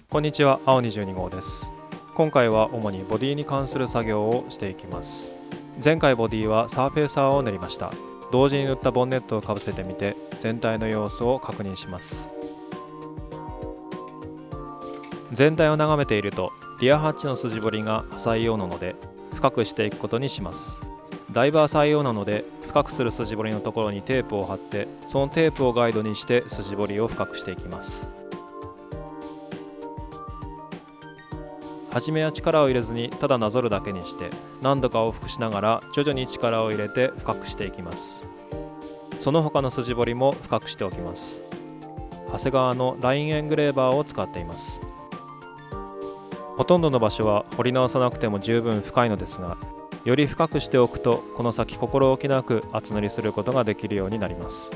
こんにちは、青22号です。今回は主にボディに関する作業をしていきます。前回ボディはサーフェーサーを塗りました。同時に塗ったボンネットをかぶせてみて全体の様子を確認します。全体を眺めているとリアハッチの筋彫りが浅いようなので深くしていくことにします。だいぶ浅いようなので深くする筋彫りのところにテープを貼ってそのテープをガイドにして筋彫りを深くしていきます。初めは力を入れずにただなぞるだけにして何度か往復しながら徐々に力を入れて深くしていきます。その他の筋彫りも深くしておきます。長谷川のラインエングレーバーを使っています。ほとんどの場所は彫り直さなくても十分深いのですが、より深くしておくとこの先心置きなく厚塗りすることができるようになります。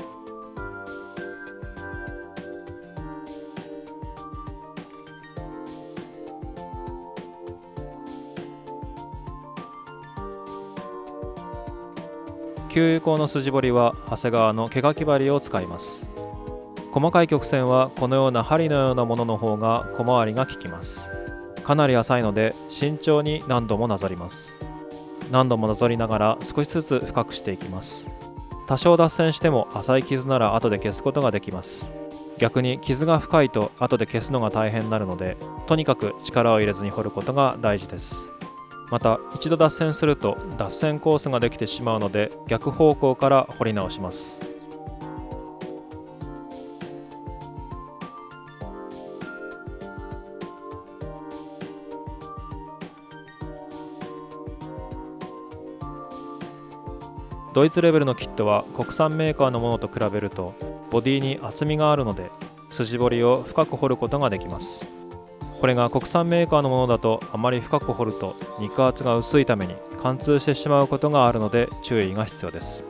給油口の筋彫りは長谷川の毛書き針を使います。細かい曲線はこのような針のようなものの方が小回りが利きます。かなり浅いので慎重に何度もなぞります。何度もなぞりながら少しずつ深くしていきます。多少脱線しても浅い傷なら後で消すことができます。逆に傷が深いと後で消すのが大変になるので、とにかく力を入れずに彫ることが大事です。また一度脱線すると脱線コースができてしまうので逆方向から彫り直します。ドイツレベルのキットは国産メーカーのものと比べるとボディに厚みがあるので筋彫りを深く彫ることができます。これが国産メーカーのものだとあまり深く彫ると肉厚が薄いために貫通してしまうことがあるので注意が必要です。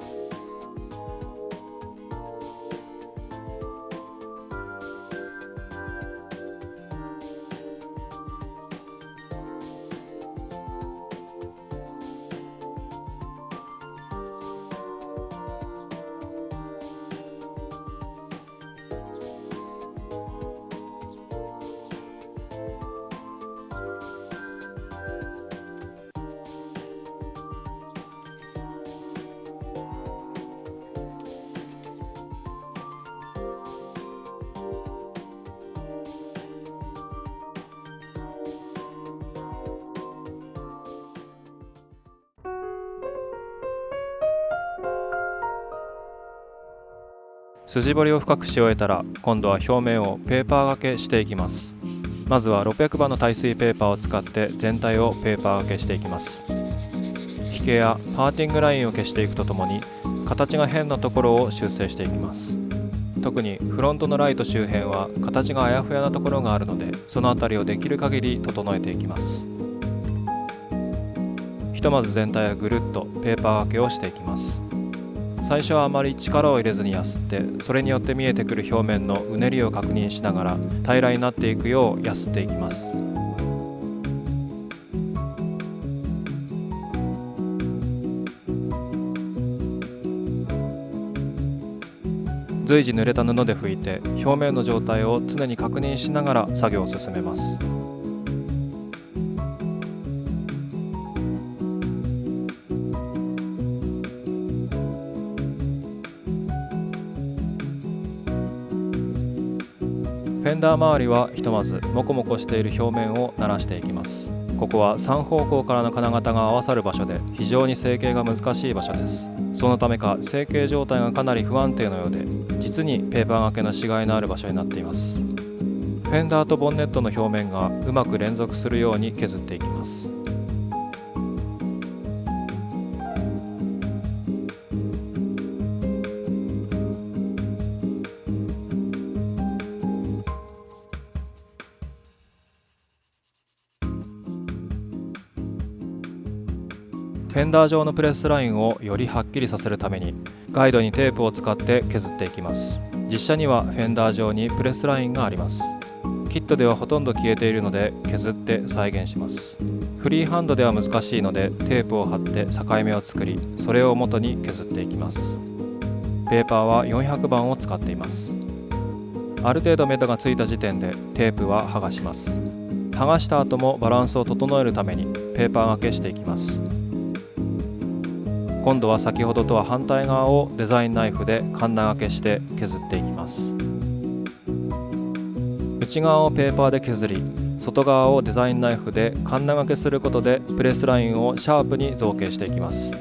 筋彫りを深くし終えたら今度は表面をペーパー掛けしていきます。まずは600番の耐水ペーパーを使って全体をペーパー掛けしていきます。引けやパーティングラインを消していくとともに形が変なところを修正していきます。特にフロントのライト周辺は形があやふやなところがあるのでそのあたりをできる限り整えていきます。ひとまず全体をぐるっとペーパー掛けをしていきます。最初はあまり力を入れずにやすってそれによって見えてくる表面のうねりを確認しながら平らになっていくようやすっていきます。随時濡れた布で拭いて表面の状態を常に確認しながら作業を進めます。フェンダー周りはひとまずモコモコしている表面を慣らしていきます。ここは3方向からの金型が合わさる場所で非常に成形が難しい場所です。そのためか成形状態がかなり不安定のようで実にペーパー掛けのしがいのある場所になっています。フェンダーとボンネットの表面がうまく連続するように削っていきます。フェンダー上のプレスラインをよりはっきりさせるためにガイドにテープを使って削っていきます。実車にはフェンダー上にプレスラインがあります。キットではほとんど消えているので削って再現します。フリーハンドでは難しいのでテープを貼って境目を作りそれを元に削っていきます。ペーパーは400番を使っています。ある程度目処がついた時点でテープは剥がします。剥がした後もバランスを整えるためにペーパー掛けしていきます。今度は先ほどとは反対側をデザインナイフでカンナ掛けして削っていきます。内側をペーパーで削り、外側をデザインナイフでカンナ掛けすることでプレスラインをシャープに造形していきます。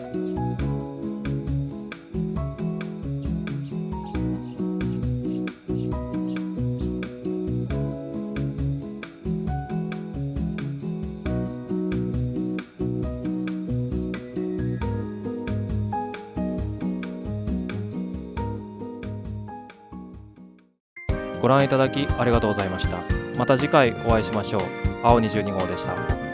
ご覧いただきありがとうございました。また次回お会いしましょう。青22号でした。